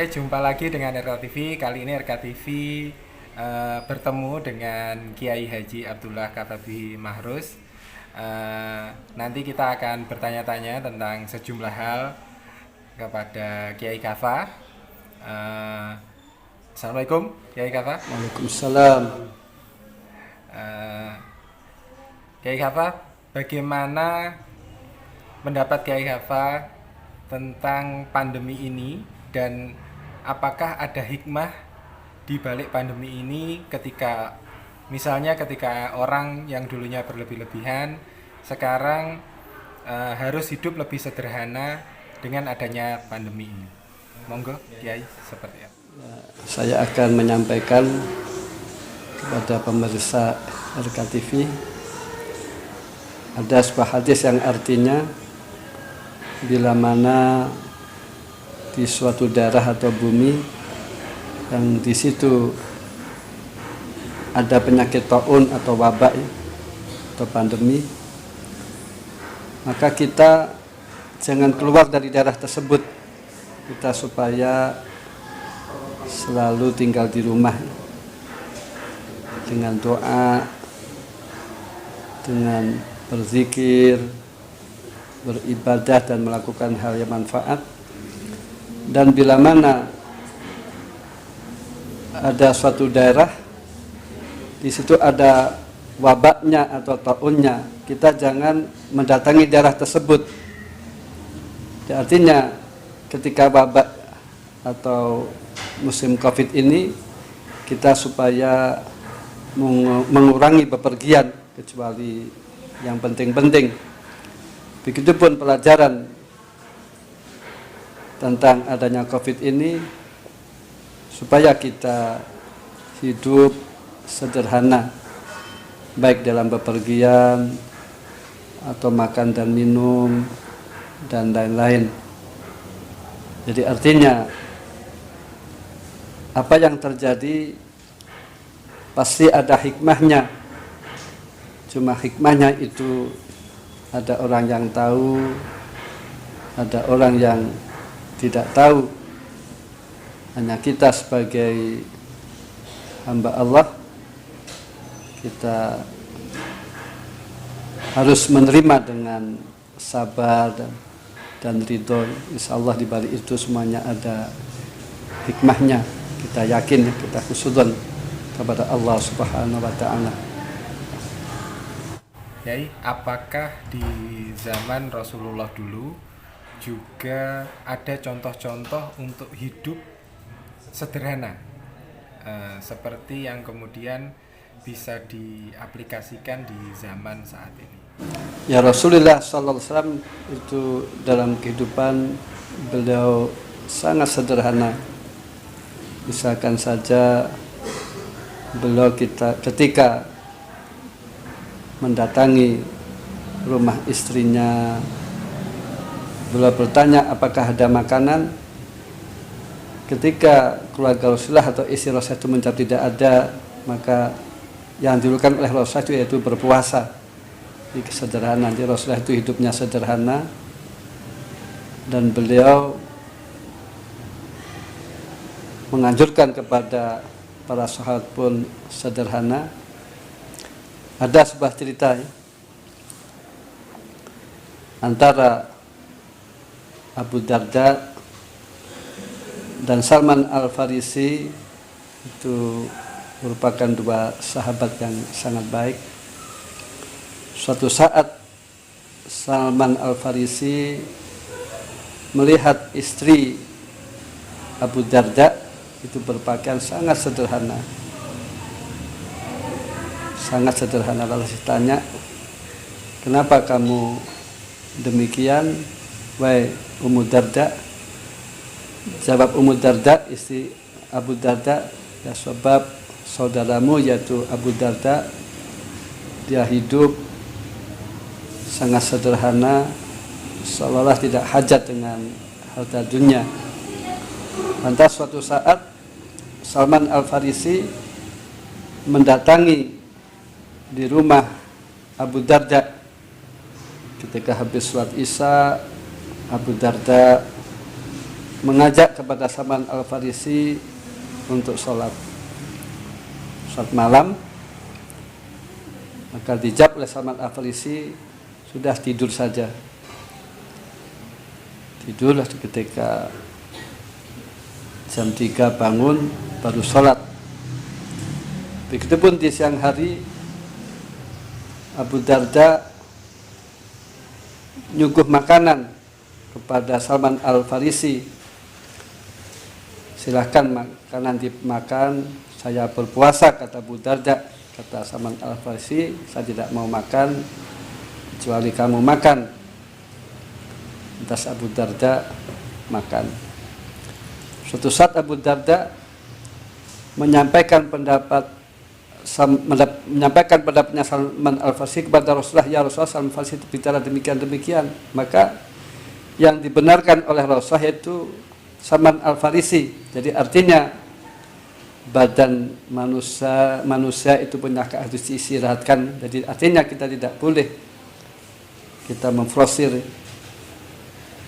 Oke, jumpa lagi dengan RK TV. Kali ini RK TV bertemu dengan Kiai Haji Abdullah Katabi Mahrus. Nanti kita akan bertanya-tanya tentang sejumlah hal kepada Kiai Kafa. Eh, Assalamualaikum, Kiai Kafa. Waalaikumsalam. Eh, Kiai Kafa, bagaimana pendapat Kiai Kafa tentang pandemi ini dan apakah ada hikmah di balik pandemi ini ketika orang yang dulunya berlebih-lebihan sekarang harus hidup lebih sederhana dengan adanya pandemi ini. Monggo Kiai, seperti apa? Saya akan menyampaikan kepada pemirsa RKTV ada sebuah hadis yang artinya bila mana di suatu daerah atau bumi yang di situ ada penyakit taun atau wabak atau pandemi, maka kita jangan keluar dari daerah tersebut. Kita supaya selalu tinggal di rumah dengan doa, dengan berzikir, beribadah dan melakukan hal yang manfaat. Dan bila mana ada suatu daerah di situ ada wabaknya atau taunnya, kita jangan mendatangi daerah tersebut. Artinya ketika wabak atau musim Covid ini, kita supaya mengurangi bepergian kecuali yang penting-penting. Begitupun pelajaran tentang adanya Covid ini, supaya kita hidup sederhana, baik dalam bepergian atau makan dan minum dan lain-lain. Jadi artinya apa yang terjadi pasti ada hikmahnya. Cuma hikmahnya itu ada orang yang tahu, ada orang yang tidak tahu. Hanya kita sebagai hamba Allah, kita harus menerima dengan sabar dan ridho. Insya Allah di balik itu semuanya ada hikmahnya. Kita yakin, kita khusnuzon kepada Allah Subhanahu wa Ta'ala. Kiai, apakah di zaman Rasulullah dulu juga ada contoh-contoh untuk hidup sederhana seperti yang kemudian bisa diaplikasikan di zaman saat ini? Ya, Rasulullah SAW itu dalam kehidupan beliau sangat sederhana. Misalkan saja beliau ketika mendatangi rumah istrinya, beliau bertanya apakah ada makanan. Ketika keluarga Rasulullah atau istri Rasulullah itu menjawab tidak ada, maka yang dilakukan oleh Rasulullah itu yaitu berpuasa. Di kesederhanaan, jadi Rasulullah itu hidupnya sederhana, dan beliau menganjurkan kepada para sahabat pun sederhana. Ada sebuah cerita antara Abu Darda dan Salman Al-Farisi, itu merupakan dua sahabat yang sangat baik. Suatu saat Salman Al-Farisi melihat istri Abu Darda itu berpakaian sangat sederhana. Sangat sederhana. Lalu ditanya, kenapa kamu demikian, wahai Ummu Darda? Jawab Ummu Darda, istri Abu Darda, ya sebab saudaramu yaitu Abu Darda, dia hidup sangat sederhana, seolah-olah tidak hajat dengan harta dunia. Lantas suatu saat Salman Al-Farisi mendatangi di rumah Abu Darda. Ketika habis sholat Isya, Abu Darda mengajak kepada Salman Al-Farisi untuk sholat malam. Maka dijawab oleh Salman Al-Farisi, sudah tidur saja. Tidurlah ketika jam 3 bangun baru sholat. Begitupun di siang hari Abu Darda nyuguh makanan kepada Salman Al-Farisi. Silahkan makanan dimakan, saya berpuasa, kata Abu Darda. Kata Salman Al-Farisi, saya tidak mau makan kecuali kamu makan. Lantas Abu Darda makan. Suatu saat Abu Darda menyampaikan pendapatnya Salman Al-Farisi kepada Rasulullah, ya Rasulullah, Salman Al-Farisi bicara demikian. Maka yang dibenarkan oleh Rasulullah yaitu Salman Al-Farisi. Jadi artinya badan manusia itu punya harus diistirahatkan. Jadi artinya kita tidak boleh kita memforsir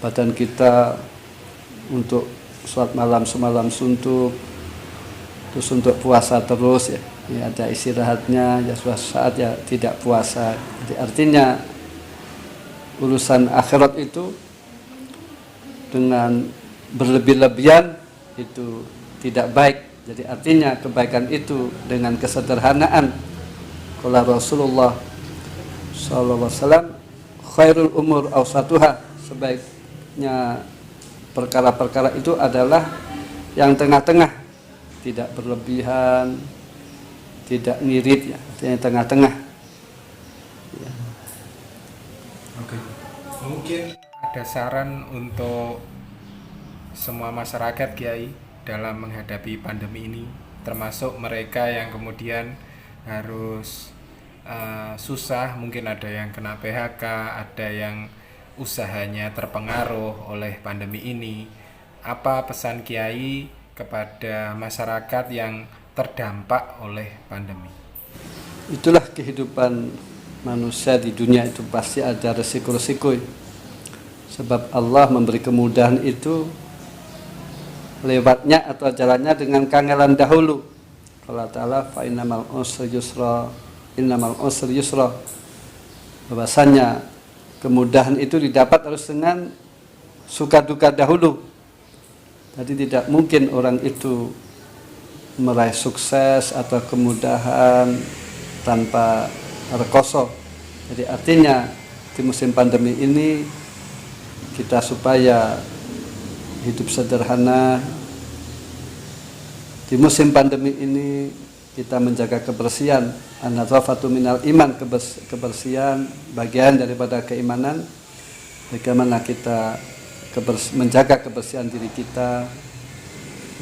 badan kita untuk sholat malam semalam suntuk, terus untuk puasa terus ya. Ya ada istirahatnya, ya suatu saat ya tidak puasa. Jadi artinya urusan akhirat itu dengan berlebih-lebihan itu tidak baik. Jadi artinya kebaikan itu dengan kesederhanaan. Qala Rasulullah sallallahu alaihi wasallam, khairul umur awsatuha, sebaiknya perkara-perkara itu adalah yang tengah-tengah, tidak berlebihan, tidak ngirit ya, artinya tengah-tengah. Ya. Oke. Mungkin ada saran untuk semua masyarakat, Kiai, dalam menghadapi pandemi ini, termasuk mereka yang kemudian harus susah, mungkin ada yang kena PHK, ada yang usahanya terpengaruh oleh pandemi ini. Apa pesan Kiai kepada masyarakat yang terdampak oleh pandemi? Itulah kehidupan manusia di dunia, itu pasti ada resiko-resiko. Sebab Allah memberi kemudahan itu lewatnya atau jalannya dengan kangelan dahulu. Allah Ta'ala, fa innamal usri yusra, innamal usri yusra. Bahwasanya kemudahan itu didapat harus dengan suka duka dahulu. Jadi tidak mungkin orang itu meraih sukses atau kemudahan tanpa rekoso. Jadi artinya di musim pandemi ini kita supaya hidup sederhana. Di musim pandemi ini kita menjaga kebersihan. An-nadzafatu minal iman, kebersihan bagian daripada keimanan. Bagaimana kita menjaga kebersihan diri kita,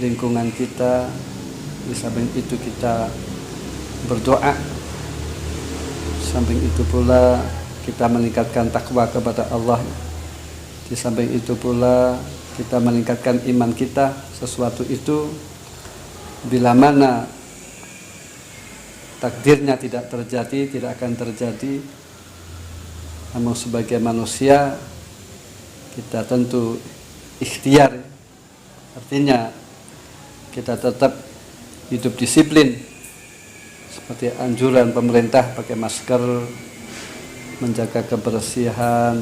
lingkungan kita. Di samping itu kita berdoa. Samping itu pula kita meningkatkan takwa kepada Allah. Di samping itu pula kita meningkatkan iman kita. Sesuatu itu bila mana takdirnya tidak terjadi, tidak akan terjadi. Namun sebagai manusia kita tentu ikhtiar. Artinya kita tetap hidup disiplin, seperti anjuran pemerintah pakai masker, menjaga kebersihan.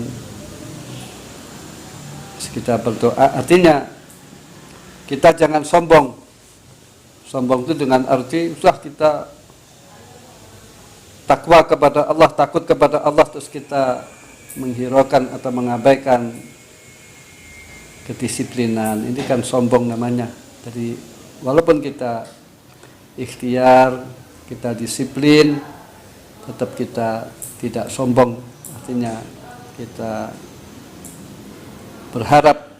Kita berdoa, artinya kita jangan sombong. Sombong itu dengan arti sudah kita takwa kepada Allah, takut kepada Allah, terus kita menghiraukan atau mengabaikan kedisiplinan. Ini kan sombong namanya. Jadi walaupun kita ikhtiar, kita disiplin, tetap kita tidak sombong. Artinya kita berharap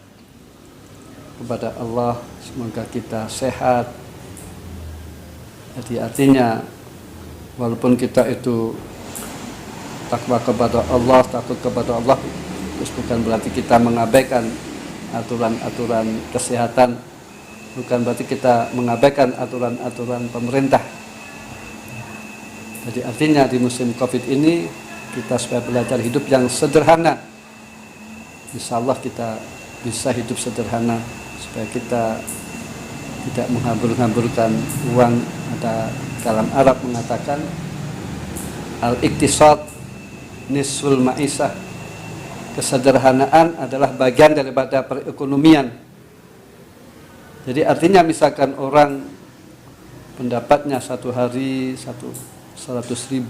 kepada Allah semoga kita sehat. Jadi artinya walaupun kita itu takwa kepada Allah, takut kepada Allah, terus bukan berarti kita mengabaikan aturan-aturan kesehatan, bukan berarti kita mengabaikan aturan-aturan pemerintah. Jadi artinya di musim Covid ini kita supaya belajar hidup yang sederhana. Insya Allah kita bisa hidup sederhana. supaya kita tidak menghambur-hamburkan uang. Ada kalam Arab mengatakan al-iktisad nisful ma'isah, kesederhanaan adalah bagian daripada perekonomian. Jadi artinya misalkan orang pendapatnya satu hari 100.000,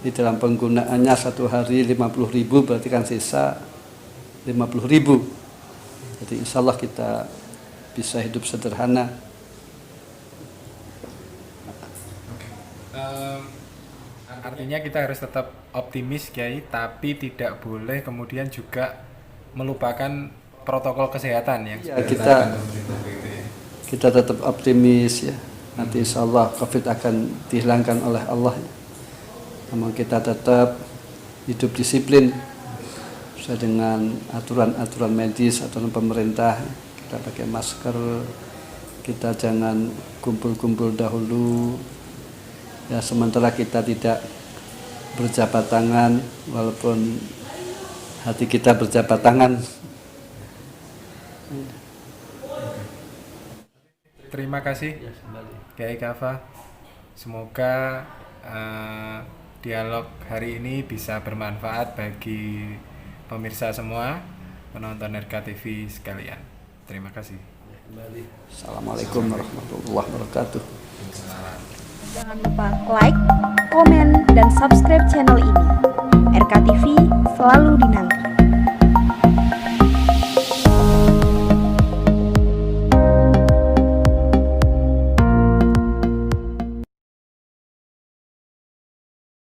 di dalam penggunaannya satu hari 50.000, berarti kan sisa 50.000. Jadi insya Allah kita bisa hidup sederhana. Artinya kita harus tetap optimis Kiai, tapi tidak boleh kemudian juga melupakan protokol kesehatan yang ya, kita tetap optimis ya. Nanti insya Allah COVID akan dihilangkan oleh Allah. Namun kita tetap hidup disiplin sesuai dengan aturan-aturan medis, aturan pemerintah. Kita pakai masker, kita jangan kumpul-kumpul dahulu. Ya, sementara kita tidak berjabat tangan, walaupun hati kita berjabat tangan. Terima kasih Kiai Kafah. Semoga dialog hari ini bisa bermanfaat bagi pemirsa semua, penonton RKTV sekalian. Terima kasih. Assalamualaikum warahmatullahi wabarakatuh. Jangan lupa like, komen, dan subscribe